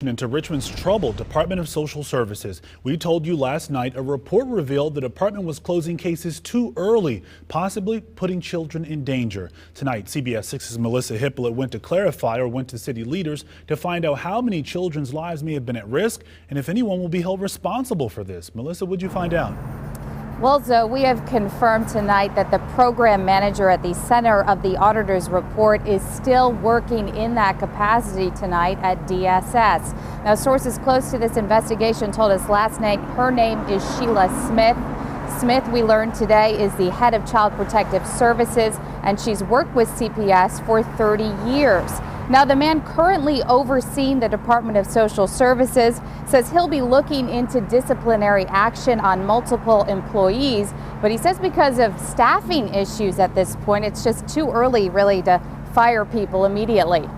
Into Richmond's troubled Department of Social Services. We told you last night a report revealed the department was closing cases too early, possibly putting children in danger. Tonight, CBS 6's Melissa Hippolyte went to city leaders to find out how many children's lives may have been at risk and if anyone will be held responsible for this. Melissa, what'd you find out? Well, Zoe, we have confirmed tonight that the program manager at the center of the auditor's report is still working in that capacity tonight at DSS. Now, sources close to this investigation told us last night her name is Sheila Smith. Smith, we learned today, is the head of Child Protective Services, and she's worked with CPS for 30 years. Now, the man currently overseeing the Department of Social Services says he'll be looking into disciplinary action on multiple employees, but he says because of staffing issues at this point, it's just too early really to fire people immediately.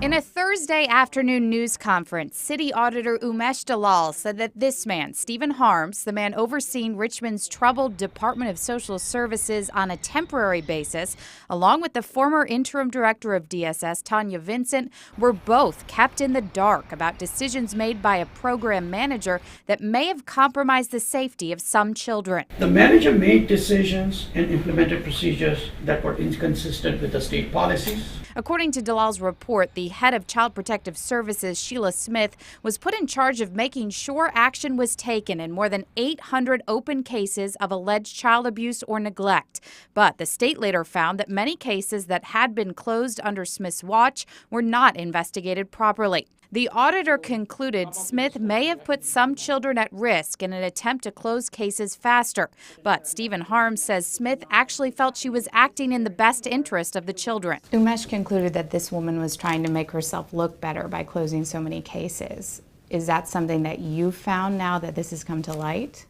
In a Thursday afternoon news conference, City Auditor Umesh Dalal said that this man, Stephen Harms, the man overseeing Richmond's troubled Department of Social Services on a temporary basis, along with the former interim director of DSS, Tanya Vincent, were both kept in the dark about decisions made by a program manager that may have compromised the safety of some children. The manager made decisions and implemented procedures that were inconsistent with the state policies. According to Dalal's report, the head of Child Protective Services, Sheila Smith, was put in charge of making sure action was taken in more than 800 open cases of alleged child abuse or neglect. But the state later found that many cases that had been closed under Smith's watch were not investigated properly. The auditor concluded Smith may have put some children at risk in an attempt to close cases faster. But Stephen Harms says Smith actually felt she was acting in the best interest of the children. Umesh concluded that this woman was trying to make herself look better by closing so many cases. Is that something that you found now that this has come to light?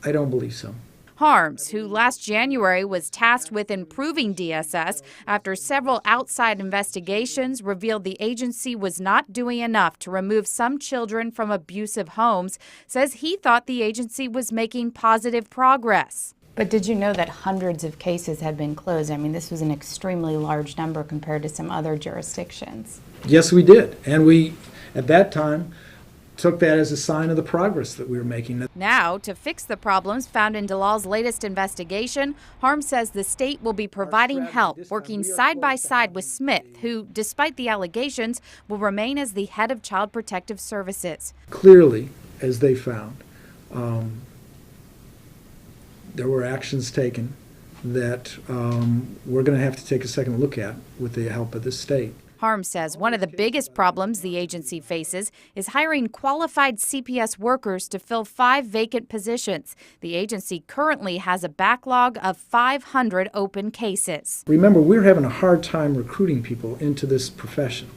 I don't believe so. Harms, who last January was tasked with improving DSS after several outside investigations revealed the agency was not doing enough to remove some children from abusive homes, says he thought the agency was making positive progress. But did you know that hundreds of cases had been closed? I mean, this was an extremely large number compared to some other jurisdictions. Yes, we did. And we, at that time, took that as a sign of the progress that we were making. Now, to fix the problems found in Dalal's latest investigation, Harms says the state will be providing help, working side by side with Smith, who, despite the allegations, will remain as the head of Child Protective Services. Clearly, as they found, there were actions taken that we're going to have to take a second look at with the help of the state. Harms says one of the biggest problems the agency faces is hiring qualified CPS workers to fill 5 vacant positions. The agency currently has a backlog of 500 open cases. Remember, we're having a hard time recruiting people into this profession.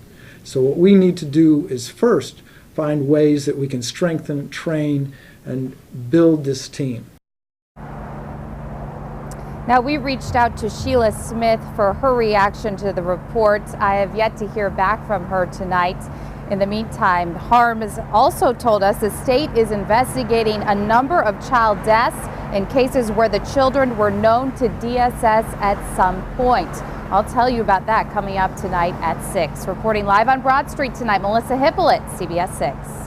So what we need to do is first find ways that we can strengthen, train, and build this team. Now, we reached out to Sheila Smith for her reaction to the report. I have yet to hear back from her tonight. In the meantime, Harms also told us the state is investigating a number of child deaths in cases where the children were known to DSS at some point. I'll tell you about that coming up tonight at 6. Reporting live on Broad Street tonight, Melissa Hippolyte, CBS 6.